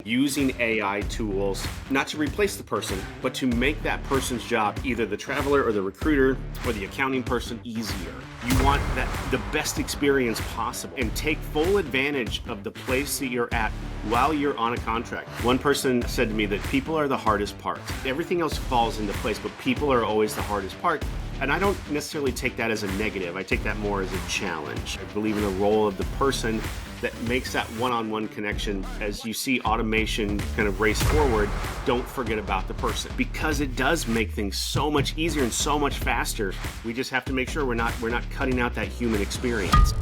using AI tools, not to replace the person, but to make that person's job, either the traveler or the recruiter or the accounting person, easier. You want the best experience possible and take full advantage of the place that you're at while you're on a contract. One person said to me that people are the hardest part. Everything else falls into place, but people are always the hardest part. And I don't necessarily take that as a negative. I take that more as a challenge. I believe in the role of the person that makes that one-on-one connection. As you see automation kind of race forward, don't forget about the person, because it does make things so much easier and so much faster. We just have to make sure we're not cutting out that human experience.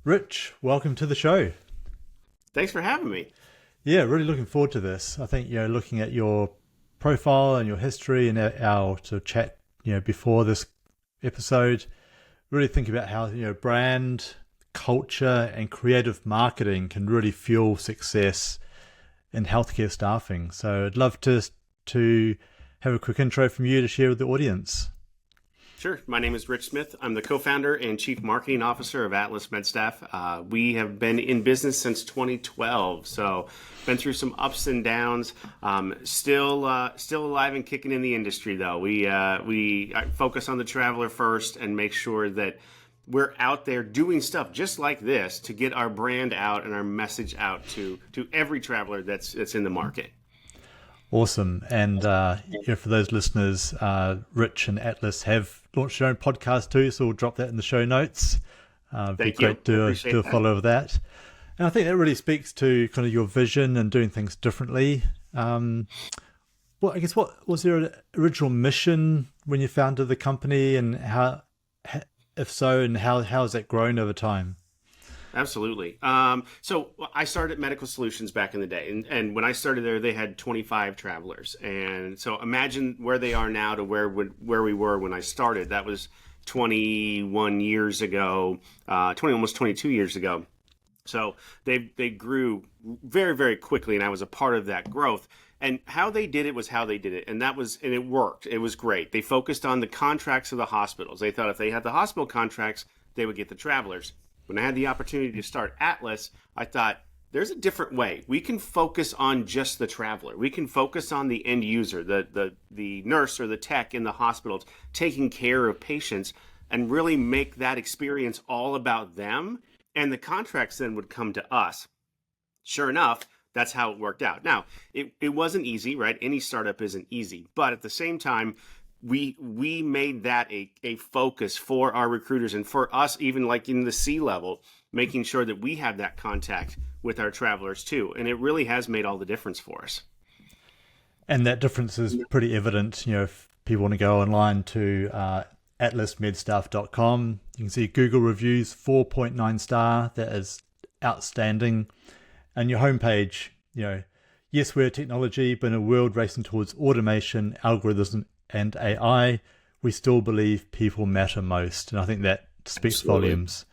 Rich, welcome to the show. Thanks for having me. Yeah, really looking forward to this. I think, looking at your profile and your history and our sort of chat, before this episode, really think about how, brand, culture, and creative marketing can really fuel success in healthcare staffing. So I'd love to have a quick intro from you to share with the audience. Sure. My name is Rich Smith. I'm the co-founder and chief marketing officer of Atlas MedStaff. We have been in business since 2012, so been through some ups and downs. Still alive and kicking in the industry, though. We focus on the traveler first and make sure that we're out there doing stuff just like this to get our brand out and our message out to every traveler that's in the market. Awesome. And for those listeners, Rich and Atlas have launched their own podcast too, so we'll drop that in the show notes. It'd be great to do a follow of that. And I think that really speaks to kind of your vision and doing things differently. What was your original mission when you founded the company, and how, if so, and how has that grown over time? Absolutely. So I started Medical Solutions back in the day, and when I started there, they had 25 travelers. And so imagine where they are now to where we were when I started. That was 21 years ago, almost 22 years ago. So they grew very, very quickly, and I was a part of that growth. And how they did it was how they did it, and it worked. It was great. They focused on the contracts of the hospitals. They thought if they had the hospital contracts, they would get the travelers. When I had the opportunity to start Atlas, I thought, there's a different way. We can focus on just the traveler. We can focus on the end user, the nurse or the tech in the hospitals taking care of patients, and really make that experience all about them. And the contracts then would come to us. Sure enough, that's how it worked out. Now, it wasn't easy, right? Any startup isn't easy. But at the same time, we made that a focus for our recruiters and for us, even like in the C-level, making sure that we have that contact with our travelers too. And it really has made all the difference for us. And that difference is pretty evident. If people want to go online to atlasmedstaff.com, you can see Google reviews, 4.9 star. That is outstanding. And your homepage, yes, we're technology, but in a world racing towards automation, algorithms, and AI, we still believe people matter most. And I think that speaks volumes.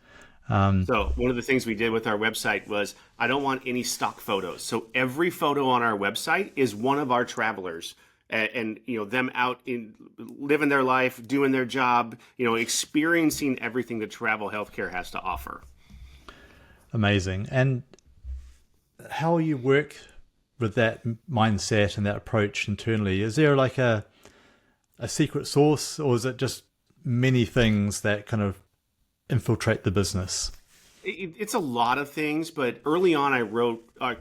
So one of the things we did with our website was, I don't want any stock photos. So every photo on our website is one of our travelers and them out in living their life, doing their job, experiencing everything that travel healthcare has to offer. Amazing. And how you work with that mindset and that approach internally, is there like a secret sauce, or is it just many things that kind of infiltrate the business? It's a lot of things, but early on I wrote the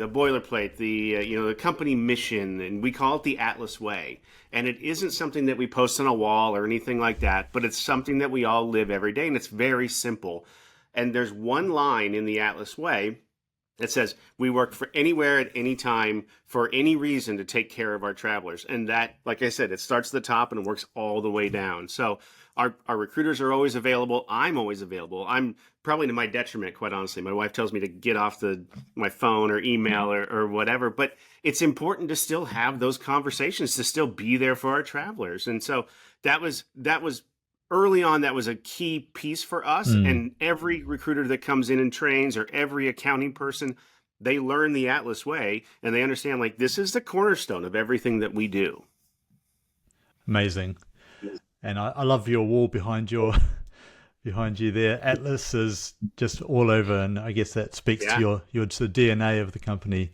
boilerplate, the company mission, and we call it the Atlas Way. And it isn't something that we post on a wall or anything like that, but it's something that we all live every day, and it's very simple. And there's one line in the Atlas Way that says, we work for anywhere at any time for any reason to take care of our travelers. And that, like I said, it starts at the top and it works all the way down. So our recruiters are always available. I'm always available. I'm probably to my detriment, quite honestly. My wife tells me to get off my phone or email or whatever, but it's important to still have those conversations, to still be there for our travelers. And so that was early on, that was a key piece for us. And every recruiter that comes in and trains, or every accounting person, they learn the Atlas Way and they understand, like, this is the cornerstone of everything that we do. Amazing. And I love your wall behind you there. Atlas is just all over, and I guess that speaks to your sort of DNA of the company.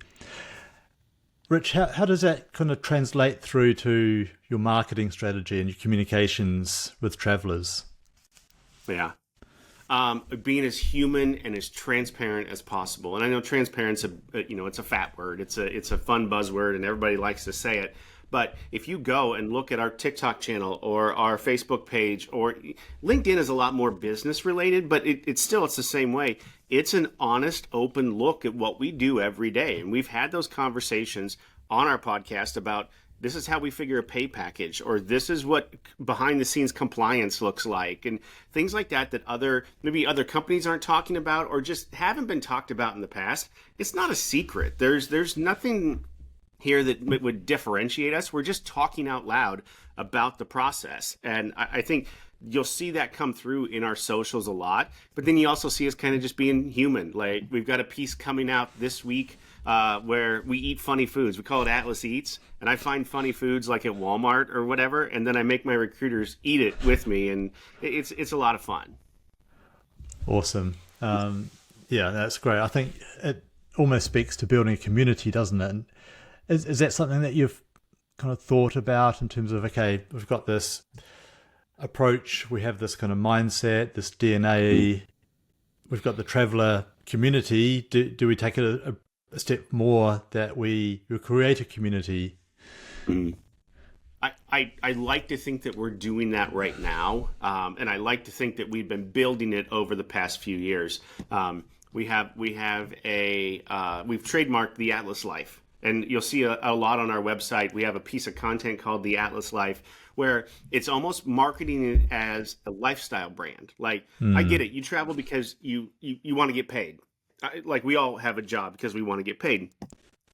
Rich, how does that kind of translate through to your marketing strategy and your communications with travelers? Yeah. Being as human and as transparent as possible. And I know transparency, it's a fat word. It's a fun buzzword, and everybody likes to say it. But if you go and look at our TikTok channel or our Facebook page, or LinkedIn is a lot more business related, but it's the same way. It's an honest, open look at what we do every day. And we've had those conversations on our podcast about this is how we figure a pay package, or this is what behind the scenes compliance looks like, and things like that maybe other companies aren't talking about or just haven't been talked about in the past. It's not a secret. There's nothing here that would differentiate us. We're just talking out loud about the process. And I think you'll see that come through in our socials a lot, but then you also see us kind of just being human. Like, we've got a piece coming out this week where we eat funny foods. We call it Atlas Eats, and I find funny foods like at Walmart or whatever, and then I make my recruiters eat it with me, and it's a lot of fun. Awesome. Yeah, that's great. I think it almost speaks to building a community, doesn't it? And is that something that you've kind of thought about in terms of, okay, we've got this approach, we have this kind of mindset, this DNA, we've got the traveler community. Do we take it a step more that we create a community? I like to think that we're doing that right now, and I like to think that we've been building it over the past few years. We've trademarked the Atlas Life. And you'll see a lot on our website. We have a piece of content called the Atlas Life, where it's almost marketing it as a lifestyle brand. Like, I get it. You travel because you want to get paid. Like, we all have a job because we want to get paid.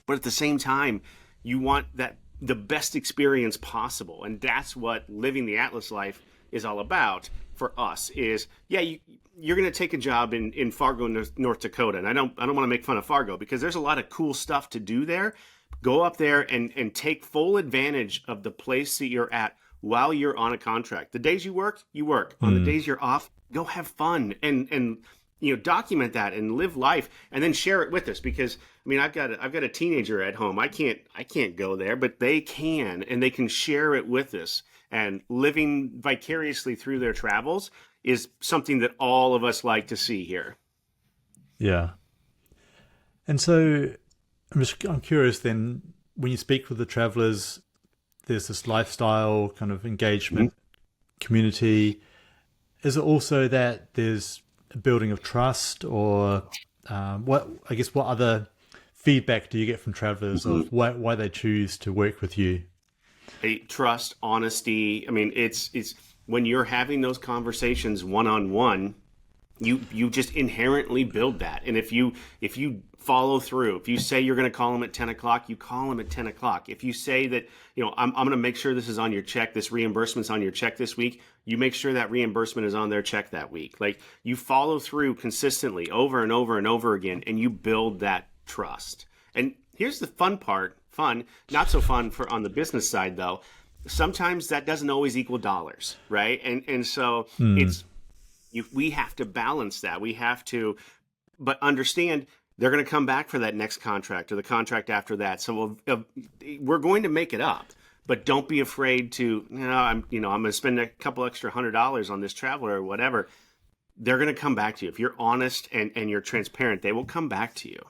But at the same time, you want the best experience possible. And that's what living the Atlas Life is all about for us is, you're going to take a job in Fargo, North Dakota. And I don't want to make fun of Fargo because there's a lot of cool stuff to do there. Go up there and take full advantage of the place that you're at while you're on a contract. The days you work, you work. On the days you're off, go have fun and document that and live life, and then share it with us. Because I've got a teenager at home. I can't go there, but they can, and they can share it with us. And living vicariously through their travels is something that all of us like to see here. Yeah. And so I'm curious then, when you speak with the travelers, there's this lifestyle kind of engagement community. Is it also that there's a building of trust, or what other feedback do you get from travelers of why they choose to work with you? Trust, honesty. It's when you're having those conversations one-on-one, you just inherently build that. And if you follow through, if you say you're going to call them at 10 o'clock, you call them at 10 o'clock. If you say that, I'm going to make sure this is on your check, this reimbursement's on your check this week, you make sure that reimbursement is on their check that week. Like, you follow through consistently over and over and over again, and you build that trust. And here's the fun part. Fun, not so fun on the business side though. Sometimes that doesn't always equal dollars, right? And so we have to balance that. We have to, but understand they're going to come back for that next contract or the contract after that. So we're going to make it up, but don't be afraid to, I'm going to spend a couple extra $100 on this traveler or whatever. They're going to come back to you. If you're honest and you're transparent, they will come back to you.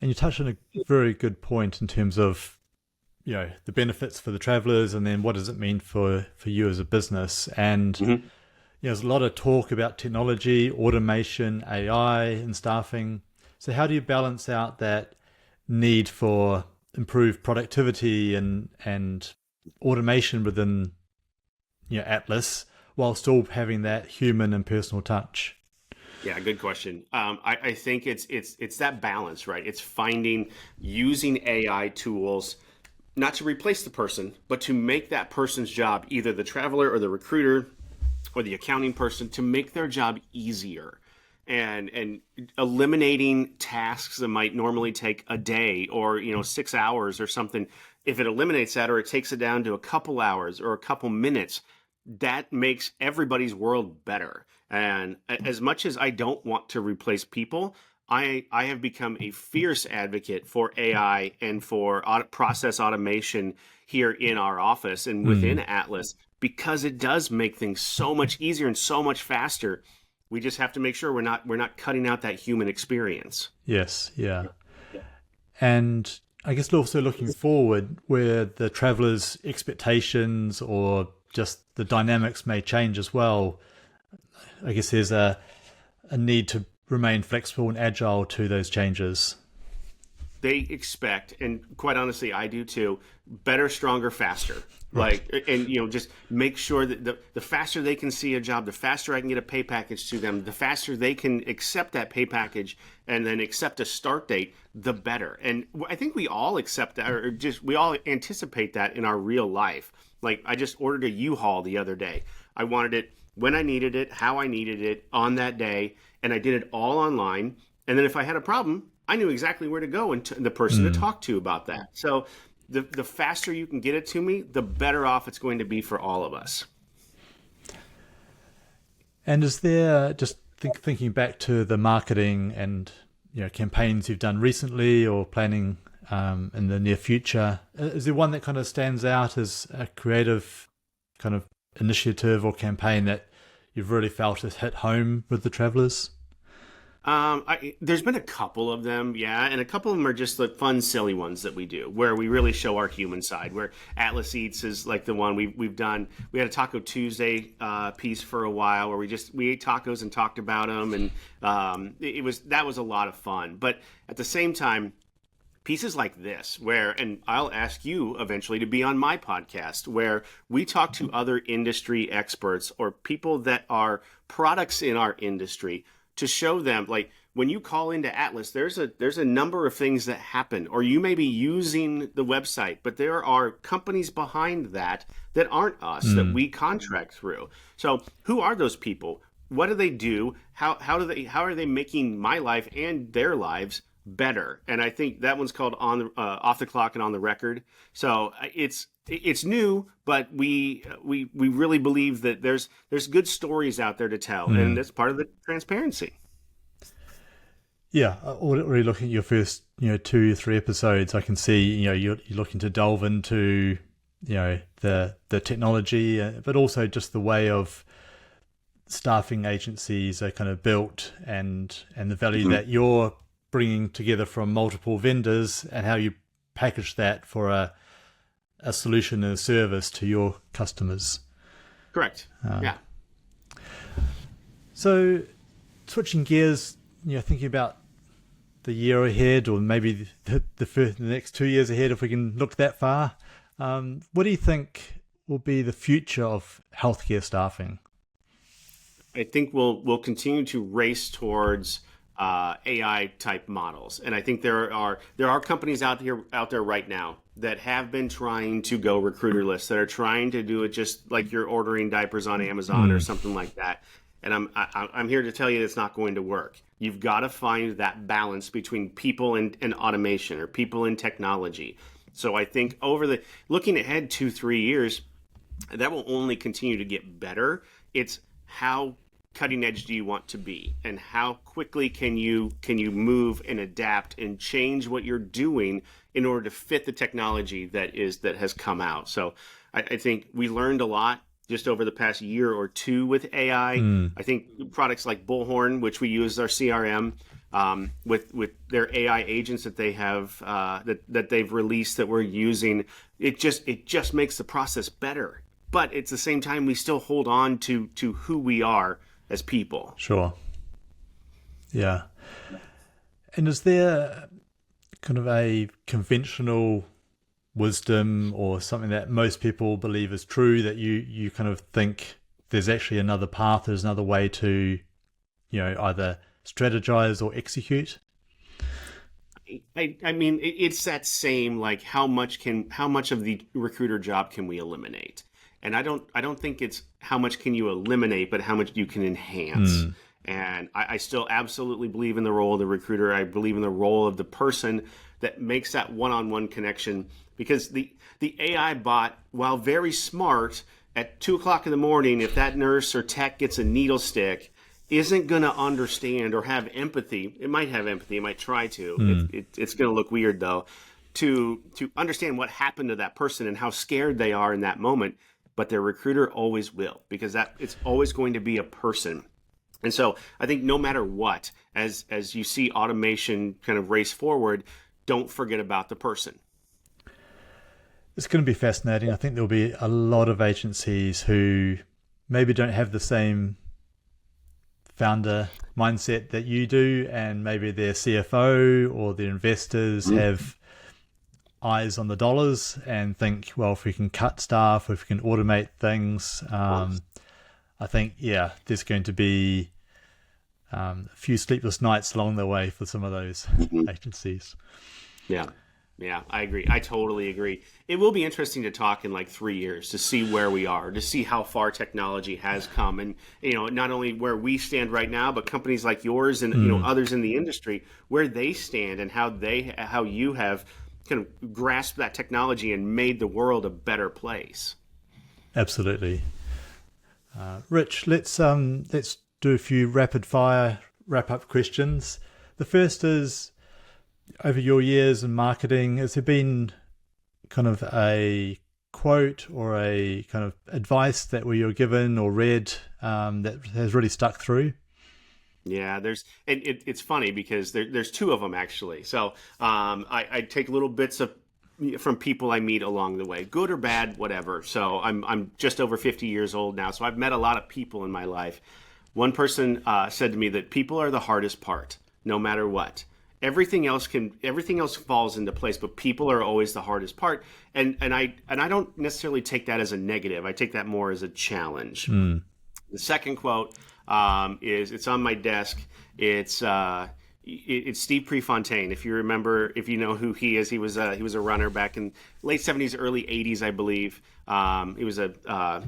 And you touched on a very good point in terms of, the benefits for the travelers, and then what does it mean for you as a business. And there's a lot of talk about technology, automation, AI, and staffing. So how do you balance out that need for improved productivity and automation within Atlas, while still having that human and personal touch? Yeah, good question. I think it's that balance, right? It's using AI tools, not to replace the person, but to make that person's job, either the traveler or the recruiter or the accounting person, to make their job easier, and eliminating tasks that might normally take a day or 6 hours or something. if it eliminates that, or it takes it down to a couple hours or a couple minutes, that makes everybody's world better. And as much as I don't want to replace people, I have become a fierce advocate for AI and for process automation here in our office and within Atlas, because it does make things so much easier and so much faster. We just have to make sure we're not cutting out that human experience. Yes, yeah. And I guess also looking forward, where the travelers' expectations or just the dynamics may change as well. I guess there's a need to remain flexible and agile to those changes. They expect, and quite honestly, I do too, better, stronger, faster. Right. Like, and just make sure that the faster they can see a job, the faster I can get a pay package to them, the faster they can accept that pay package and then accept a start date, the better. And I think we all accept that, or just we all anticipate that in our real life. Like, I just ordered a U-Haul the other day. I wanted it when I needed it, how I needed it on that day, and I did it all online. And then if I had a problem, I knew exactly where to go and the person to talk to about that. So the faster you can get it to me, the better off it's going to be for all of us. And is there, just thinking back to the marketing and campaigns you've done recently or planning in the near future, is there one that kind of stands out as a creative kind of initiative or campaign that you've really felt has hit home with the travelers? There's been a couple of them, yeah, and a couple of them are just the fun, silly ones that we do, where we really show our human side. Where Atlas Eats is like the one we've done. We had a Taco Tuesday piece for a while where we ate tacos and talked about them, and that was a lot of fun. But at the same time, pieces like this, and I'll ask you eventually to be on my podcast, where we talk to other industry experts or people that are products in our industry, to show them, like, when you call into Atlas, there's a number of things that happen, or you may be using the website, but there are companies behind that aren't us, that we contract through. So who are those people? What do they do? How are they making my life and their lives better? And I think that one's called Off the Clock and On the Record. So it's new, but we really believe that there's good stories out there to tell, and that's part of the transparency. Yeah, already looking at your first 2-3 episodes, I can see you're looking to delve into the technology, but also just the way of staffing agencies are kind of built, and the value that you're bringing together from multiple vendors, and how you package that for a solution and a service to your customers. Correct. Yeah. So switching gears, thinking about the year ahead, or maybe the next 2 years ahead, if we can look that far, what do you think will be the future of healthcare staffing? I think we'll continue to race towards AI type models, and I think there are companies out there right now that have been trying to go recruiterless, that are trying to do it just like you're ordering diapers on Amazon or something like that. And I'm here to tell you it's not going to work. You've got to find that balance between people and automation, or people and technology. So I think looking ahead 2-3 years, that will only continue to get better. It's how cutting edge do you want to be, and how quickly can you move and adapt and change what you're doing in order to fit the technology that has come out. So I think we learned a lot just over the past year or two with AI. I think products like Bullhorn, which we use as our CRM, with their AI agents that they have that they've released that we're using, it just makes the process better. But at the same time, we still hold on to who we are as people. Sure. Yeah. And is there kind of a conventional wisdom or something that most people believe is true, that you kind of think there's actually another path, there's another way to, either strategize or execute? I mean, it's that same, like, how much of the recruiter job can we eliminate? And I don't think it's how much can you eliminate, but how much you can enhance. And I still absolutely believe in the role of the recruiter. I believe in the role of the person that makes that one-on-one connection because the AI bot, while very smart, at 2 o'clock in the morning, if that nurse or tech gets a needle stick, isn't going to understand or have empathy. It might have empathy. It might try to. It's going to look weird, though, to understand what happened to that person and how scared they are in that moment. But their recruiter always will, because it's always going to be a person. And so I think no matter what, as you see automation kind of race forward, don't forget about the person. It's going to be fascinating. I think there'll be a lot of agencies who maybe don't have the same founder mindset that you do, and maybe their CFO or their investors have eyes on the dollars and think, well, if we can cut staff, if we can automate things, I think, there's going to be a few sleepless nights along the way for some of those agencies. Yeah, I agree. I totally agree. It will be interesting to talk in like 3 years to see where we are, to see how far technology has come, and not only where we stand right now, but companies like yours and others in the industry, where they stand and how you have kind of grasped that technology and made the world a better place. Absolutely. Rich, let's do a few rapid fire wrap up questions. The first is, over your years in marketing, has there been kind of a quote or a kind of advice that you're given or read that has really stuck through? Yeah, it's funny because there's two of them actually. So I take little bits from people I meet along the way, good or bad, whatever. So I'm just over 50 years old now, so I've met a lot of people in my life. One person said to me that people are the hardest part, no matter what. Everything else falls into place, but people are always the hardest part. And I don't necessarily take that as a negative. I take that more as a challenge. The second quote is, it's on my desk. It's Steve Prefontaine. If you remember, if you know who he is, he was a runner back in late 70s, early 80s, I believe. He was a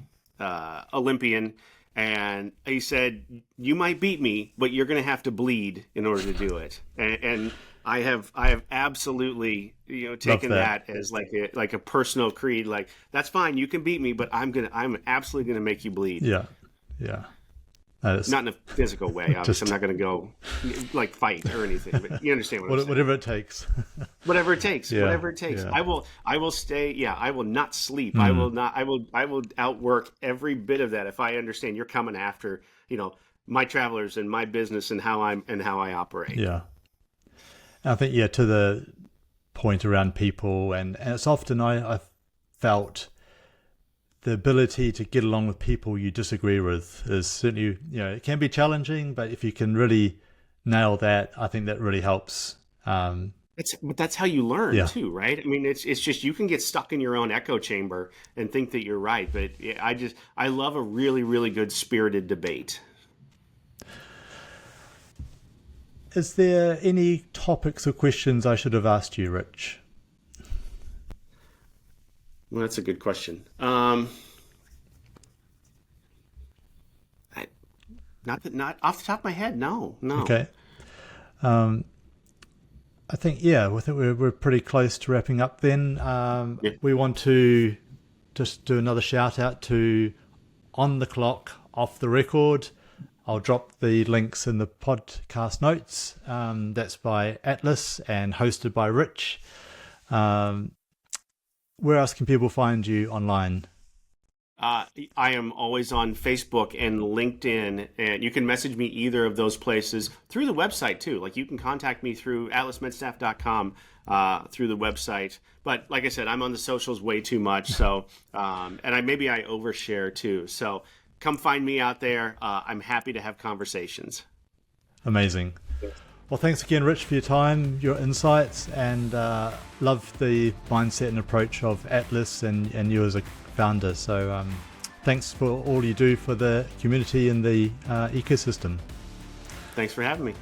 Olympian. And he said, "You might beat me, but you're going to have to bleed in order to do it." And I have absolutely taken that as like a personal creed. Like, that's fine, you can beat me, but I'm absolutely going to make you bleed. Yeah. Not in a physical way. Obviously, I'm not going to go like fight or anything. But you understand what I'm saying. Whatever it takes. Whatever it takes. Yeah. Whatever it takes. Yeah. I will stay. Yeah. I will not sleep. I will outwork every bit of that if I understand you're coming after my travelers and my business and how I operate. Yeah. And I think to the point around people, and it's often I've felt the ability to get along with people you disagree with is certainly, it can be challenging, but if you can really nail that, I think that really helps. But that's how you learn too, right? I mean, it's just, you can get stuck in your own echo chamber and think that you're right. But I love a really, really good spirited debate. Is there any topics or questions I should have asked you, Rich? Well, that's a good question. Not off the top of my head. No. Okay. I think we're pretty close to wrapping up. Then we want to just do another shout out to On the Clock, Off the Record. I'll drop the links in the podcast notes. That's by Atlas and hosted by Rich. Where else can people find you online? I am always on Facebook and LinkedIn, and you can message me either of those places through the website too. Like, you can contact me through atlasmedstaff.com through the website. But like I said, I'm on the socials way too much. So, and I overshare too. So come find me out there. I'm happy to have conversations. Amazing. Well, thanks again, Rich, for your time, your insights, and love the mindset and approach of Atlas and you as a founder. So thanks for all you do for the community and the ecosystem. Thanks for having me.